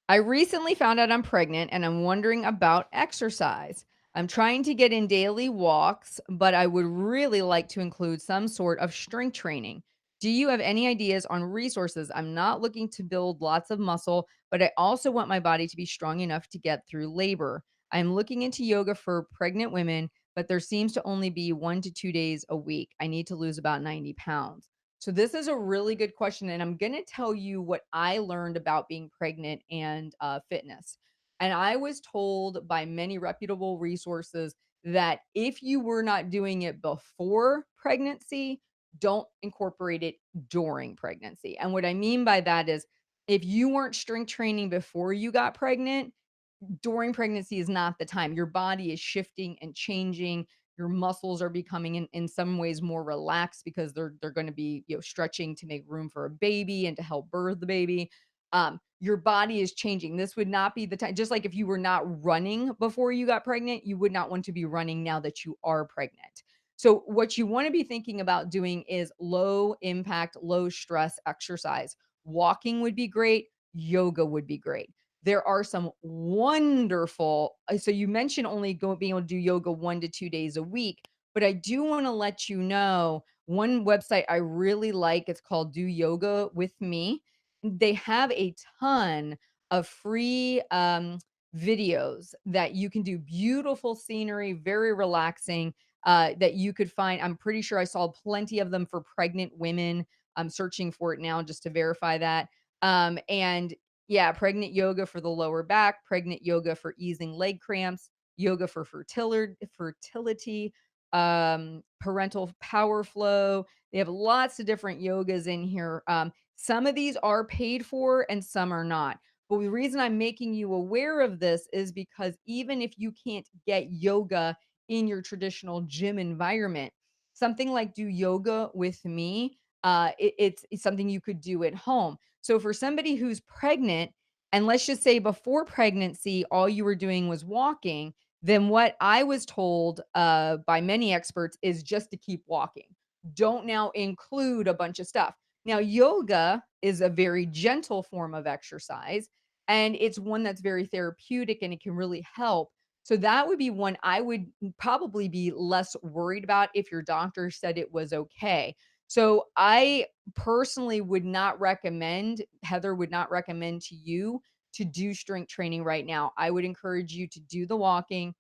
I recently found out I'm pregnant and I'm wondering about exercise. I'm trying to get in daily walks, but I would really like to include some sort of strength training. Do you have any ideas on resources? I'm not looking to build lots of muscle, but I also want my body to be strong enough to get through labor. I'm looking into yoga for pregnant women, but there seems to only be 1 to 2 days a week. I need to lose about 90 pounds. So this is a really good question, and I'm going to tell you what I learned about being pregnant and fitness. And I was told by many reputable resources that if you were not doing it before pregnancy, don't incorporate it during pregnancy. And what I mean by that is if you weren't strength training before you got pregnant, during pregnancy is not the time. Your body is shifting and changing. Your muscles are becoming in some ways more relaxed because they're going to be, stretching to make room for a baby and to help birth the baby. Your body is changing. This would not be the time. Just like if you were not running before you got pregnant, you would not want to be running now that you are pregnant. So what you want to be thinking about doing is low impact, low stress exercise. Walking would be great. Yoga would be great. There are some wonderful so you mentioned only being able to do yoga 1 to 2 days a week, but I do wanna let you know, one website I really like, it's called Do Yoga With Me. They have a ton of free, videos that you can do, beautiful scenery, very relaxing, that you could find. I'm pretty sure I saw plenty of them for pregnant women. I'm searching for it now just to verify that. And yeah, pregnant yoga for the lower back, pregnant yoga for easing leg cramps, yoga for fertility, parental power flow. They have lots of different yogas in here. Some of these are paid for and some are not. But the reason I'm making you aware of this is because even if you can't get yoga in your traditional gym environment, something like Do Yoga With Me, it's something you could do at home. So for somebody who's pregnant, and let's just say before pregnancy, all you were doing was walking, then what I was told by many experts is just to keep walking. Don't now include a bunch of stuff. Now, yoga is a very gentle form of exercise, and it's one that's very therapeutic and it can really help. So, that would be one I would probably be less worried about if your doctor said it was okay. So, I personally would not recommend Heather would not recommend to you to do strength training right now. I would encourage you to do the walking,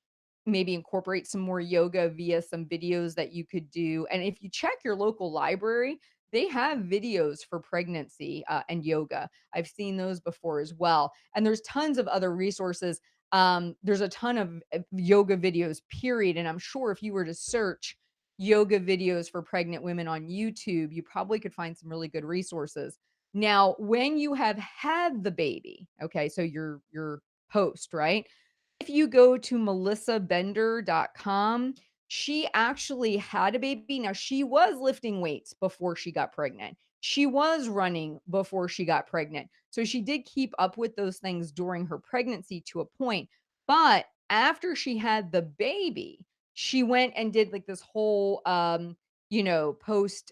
maybe incorporate some more yoga via some videos that you could do. And if you check your local library, they have videos for pregnancy and yoga. I've seen those before as well. And there's tons of other resources. There's a ton of yoga videos, period. And I'm sure if you were to search yoga videos for pregnant women on YouTube, you probably could find some really good resources. Now, when you have had the baby, okay, so your post, right? If you go to melissabender.com, she actually had a baby. Now, she was lifting weights before she got pregnant. She was running before she got pregnant. So she did keep up with those things during her pregnancy to a point. But after she had the baby, she went and did like this whole post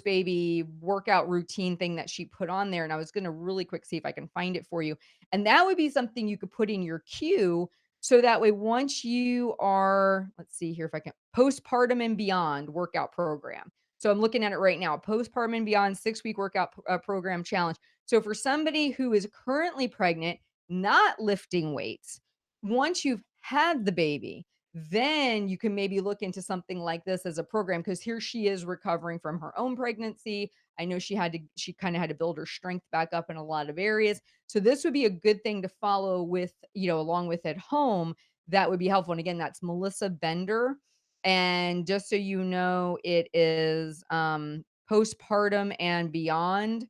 baby workout routine thing that she put on there, and I was going to really quick see if I can find it for you. And that would be something you could put in your queue, so that way once you are, let's see here if I can, postpartum and beyond workout program. So I'm looking at it right now, postpartum and beyond 6-week workout program challenge. So for somebody who is currently pregnant, not lifting weights, once you've had the baby, then you can maybe look into something like this as a program, because here she is recovering from her own pregnancy. I know she kind of had to build her strength back up in a lot of areas. So this would be a good thing to follow with, along with at home. That would be helpful. And again, that's Melissa Bender. And just so you know, it is postpartum and beyond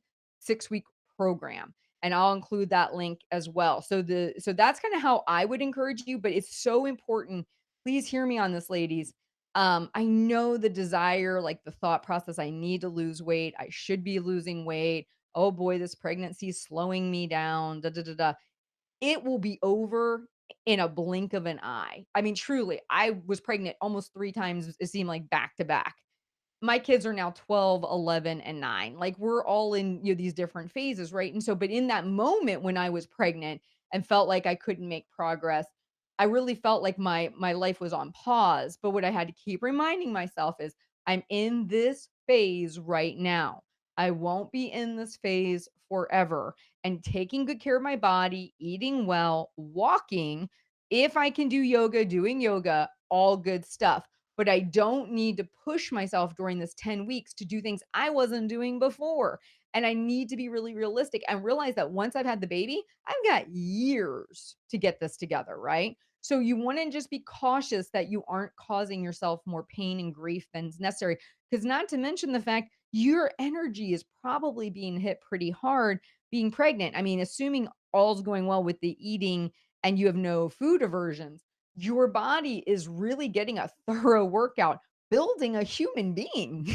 6-week program. And I'll include that link as well. So that's kind of how I would encourage you, but it's so important. Please hear me on this, ladies. I know the desire, like the thought process, I need to lose weight. I should be losing weight. Oh boy, this pregnancy is slowing me down. Da, da, da, da. It will be over in a blink of an eye. I mean, truly, I was pregnant almost 3 times, it seemed like back to back. my kids are now 12, 11, and 9. Like, we're all in, these different phases, right? And so but in that moment when I was pregnant and felt like I couldn't make progress, I really felt like my life was on pause, but what I had to keep reminding myself is, "I'm in this phase right now. I won't be in this phase forever." And taking good care of my body, eating well, walking, if I can do yoga, doing yoga, all good stuff, but I don't need to push myself during this 10 weeks to do things I wasn't doing before. And I need to be really realistic and realize that once I've had the baby, I've got years to get this together, right? So you want to just be cautious that you aren't causing yourself more pain and grief than's necessary. Because not to mention the fact your energy is probably being hit pretty hard being pregnant. I mean, assuming all's going well with the eating and you have no food aversions, your body is really getting a thorough workout building a human being.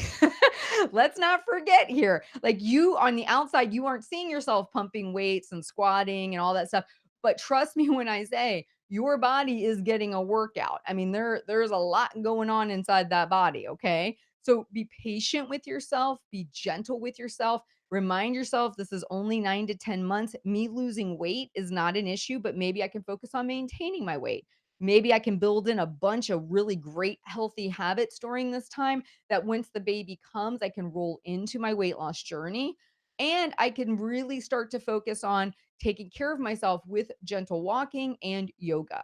Let's not forget here. Like, you on the outside, you aren't seeing yourself pumping weights and squatting and all that stuff. But trust me when I say your body is getting a workout. I mean, there's a lot going on inside that body, okay? So be patient with yourself, be gentle with yourself. Remind yourself this is only 9 to 10 months. Me losing weight is not an issue, but maybe I can focus on maintaining my weight. Maybe I can build in a bunch of really great healthy habits during this time that once the baby comes, I can roll into my weight loss journey. And I can really start to focus on taking care of myself with gentle walking and yoga.